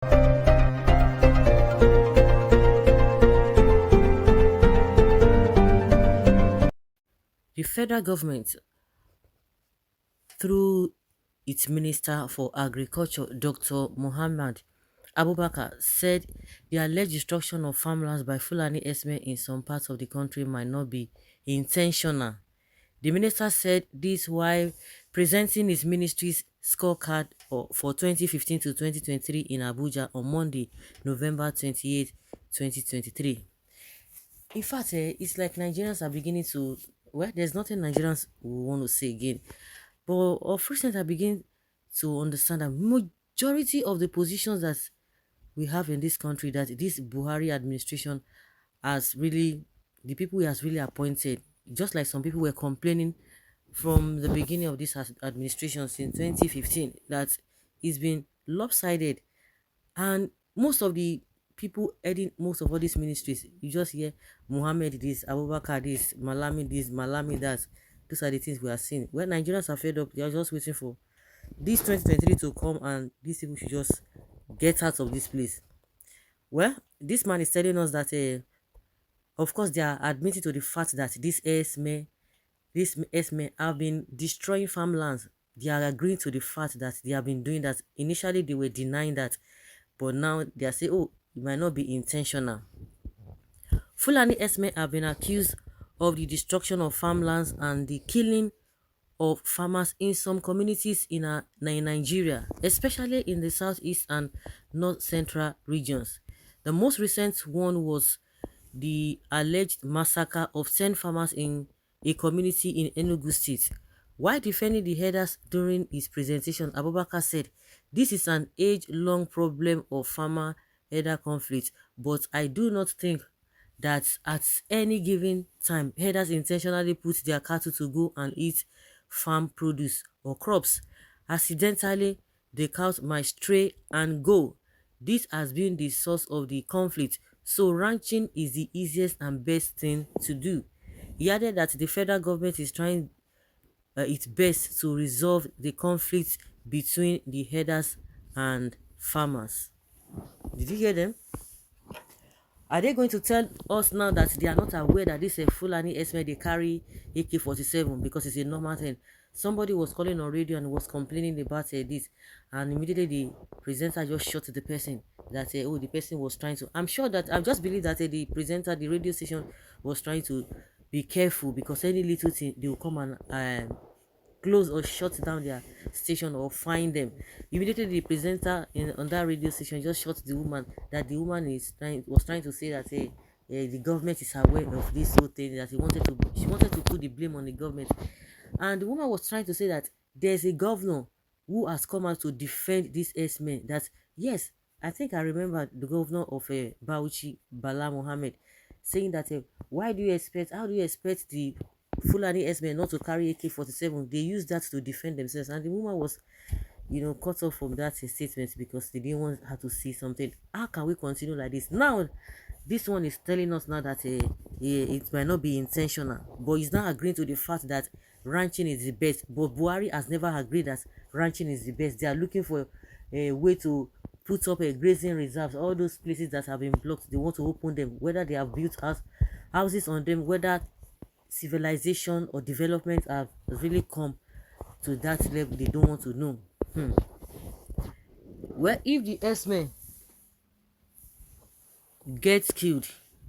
The federal government, through its Minister for Agriculture, Dr. Muhammad Abubakar, said the alleged destruction of farmlands by Fulani Herdsmen in some parts of the country might not be intentional. The minister said this while presenting his ministry's scorecard for 2015 to 2023 in Abuja on Monday, November 28, 2023. In fact, it's like Nigerians are beginning to, well, there's nothing Nigerians will want to say again. But of recent, I begin to understand that majority of the positions that we have in this country, that this Buhari administration has really, the people he has really appointed, just like some people were complaining from the beginning of this administration since 2015, that it's been lopsided. And most of the people heading most of all these ministries, you just hear Muhammad this, Abubakar this, Malami that. Those are the things we are seeing. When Nigerians are fed up, they are just waiting for this 2023 to come and these people should just get out of this place. Well, this man is telling us that, of course, they are admitting to the fact that these S men have been destroying farmlands. They are agreeing to the fact that they have been doing that. Initially, they were denying that, but now they are saying, oh, it might not be intentional. Fulani Herdsmen have been accused of the destruction of farmlands and the killing of farmers in some communities in Nigeria, especially in the southeast and north central regions. The most recent one was the alleged massacre of 10 farmers in a community in Enugu State. While defending the herders during his presentation, Abubakar said, "This is an age-long problem of farmer-herder conflict, but I do not think that at any given time, herders intentionally put their cattle to go and eat farm produce or crops. Accidentally, the cows might stray and go. This has been the source of the conflict, so ranching is the easiest and best thing to do." He added that the federal government is trying its best to resolve the conflict between the herders and farmers. Did you hear them? Are they going to tell us now that they are not aware that this Fulani Herdsmen they carry AK-47 because it's a normal thing? Somebody was calling on radio and was complaining about this, and immediately the presenter just shot the person that oh, the person was trying to. I'm sure that I just believe that the presenter, the radio station, was trying to be careful because any little thing they will come and close or shut down their station or find them. Immediately the presenter on that radio station just shot the woman, that the woman was trying to say that the government is aware of this whole thing, that she wanted to put the blame on the government. And the woman was trying to say that there's a governor who has come out to defend these S-men. That yes, I think I remember the governor of Bauchi, Bala Mohammed, saying that how do you expect the Fulani S-men not to carry AK-47? They use that to defend themselves. And the woman was, cut off from that statement because they didn't want her to see something. How can we continue like this? Now, this one is telling us now that it might not be intentional, but he's not agreeing to the fact that ranching is the best. But Buhari has never agreed that ranching is the best. They are looking for a way to put up a grazing reserves. All those places that have been blocked, they want to open them, whether they have built houses on them, whether civilization or development have really come to that level. They don't want to know. Well, if the S-men gets killed,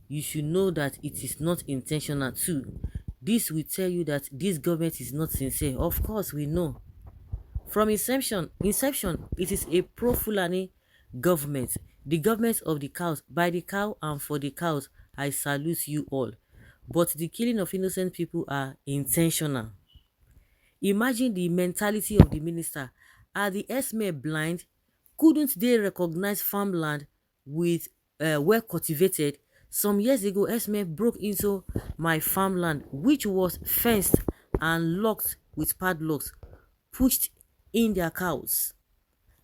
you should know that it is not intentional too. This will tell you that this government is not sincere. Of course, we know. From inception, it is a pro-Fulani government. The government of the cows, by the cow and for the cows. I salute you all. But the killing of innocent people are intentional. Imagine the mentality of the minister. Are the S-men blind? Couldn't they recognize farmland with well cultivated? Some years ago, S-men broke into my farmland, which was fenced and locked with padlocks, pushed in their cows,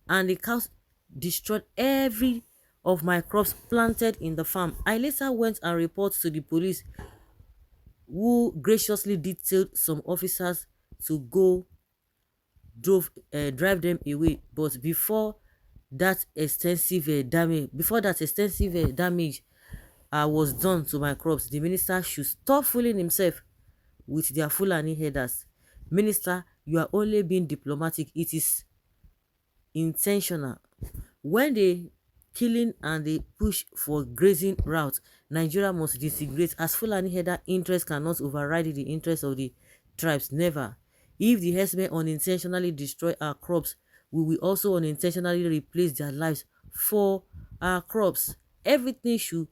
and the cows destroyed every of my crops planted in the farm. I later went and reported to the police, who graciously detailed some officers to go drive them away. But before that extensive damage, before that extensive damage was done to my crops, the minister should stop fooling himself with their Fulani headers. Minister, you are only being diplomatic. It is intentional. When they killing and they push for grazing route, Nigeria must disintegrate, as Fulani header interest cannot override the interest of the tribes. Never. If the herdsmen unintentionally destroy our crops, we will also unintentionally replace their lives for our crops. Everything should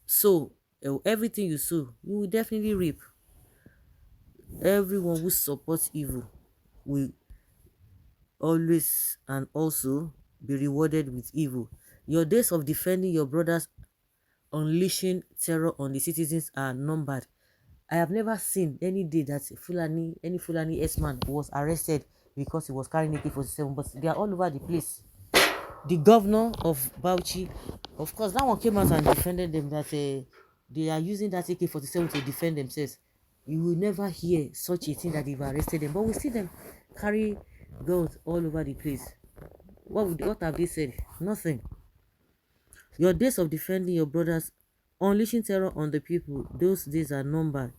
sow, everything you sow, you will definitely reap. Everyone who supports evil will always and also be rewarded with evil. Your days of defending your brothers, unleashing terror on the citizens are numbered. I have never seen any day that any Fulani S-man was arrested because he was carrying AK-47, but they are all over the place. The governor of Bauchi, of course, that one came out and defended them, that they are using that AK-47 to defend themselves. You will never hear such a thing that they've arrested them, but we see them carry guns all over the place. What have they said? Nothing. Your days of defending your brothers, unleashing terror on the people, those days are numbered.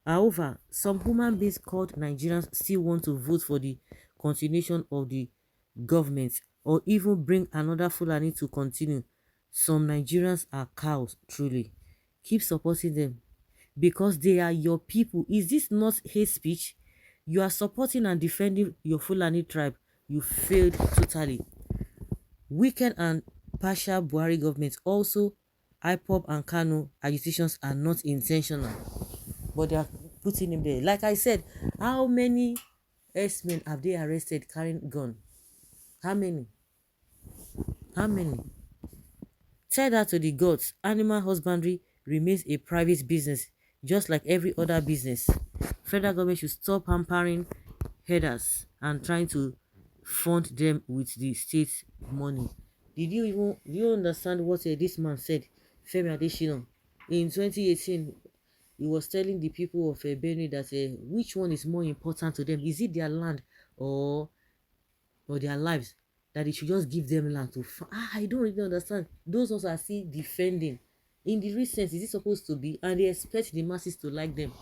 However, some human beings called Nigerians still want to vote for the continuation of the government, or even bring another Fulani to continue. Some Nigerians are cows, truly. Keep supporting them because they are your people. Is this not hate speech? You are supporting and defending your Fulani tribe. You failed totally. Weekend and partial Buhari government, also IPOB and Kano agitations are not intentional, but they are putting him there. Like I said, how many S-men have they arrested carrying gun? How many? How many? Tell that to the gods. Animal husbandry remains a private business, just like every other business. Federal government should stop hampering herders and trying to fund them with the state money. Do you understand what this man said, Femi Adesina? In 2018, he was telling the people of Benue that which one is more important to them? Is it their land or their lives? That they should just give them land to I don't really understand. Those ones are still defending. In the real sense, is it supposed to be? And they expect the masses to like them.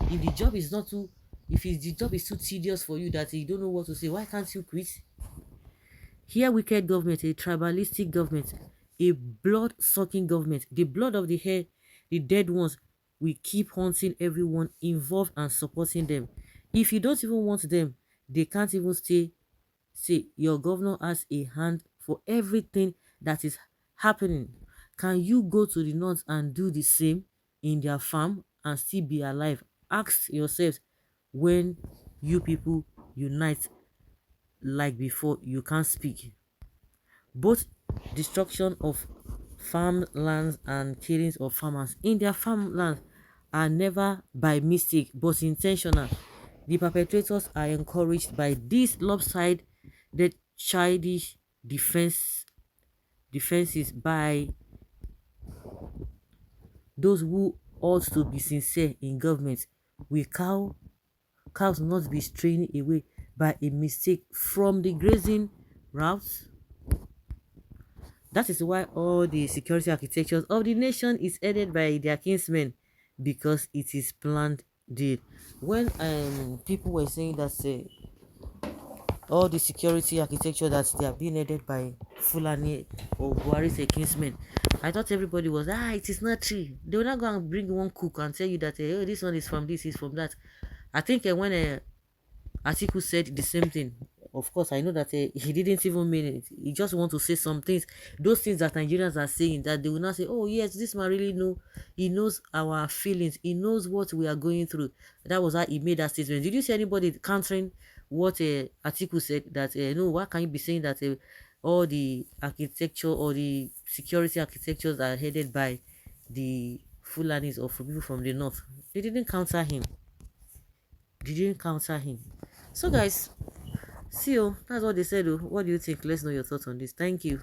If the job is not too, if the job is too tedious for you that you don't know what to say, why can't you quit? Here, wicked government, a tribalistic government, a blood-sucking government. The blood of the hair, the dead ones, will keep haunting everyone involved and supporting them. If you don't even want them, they can't even say your governor has a hand for everything that is happening. Can you go to the north and do the same in their farm and still be alive? Ask yourselves, when you people unite like before, you can't speak. Both destruction of farmlands and killings of farmers in their farmland are never by mistake but intentional. The perpetrators are encouraged by this lopsided, childish defenses by those who ought to be sincere in government. Will cows not be straying away by a mistake from the grazing routes? That is why all the security architectures of the nation is headed by their kinsmen, because it is planned deal. When people were saying that all the security architecture that they are being headed by Fulani or Buhari's kinsmen, I thought everybody was it is not true. They will not go and bring one cook and tell you that oh, this one is from this, is from that. I think when Atiku said the same thing. Of course, I know that he didn't even mean it. He just want to say some things. Those things that Nigerians are saying, that they will not say, oh yes, this man really know. He knows our feelings. He knows what we are going through. That was how he made that statement. Did you see anybody countering what Atiku said? That no, why can you be saying that all the architecture or the security architectures are headed by the Fulanis or from people from the north? They didn't counter him. So guys, see you. That's what they said. What do you think? Let's know your thoughts on this. Thank you.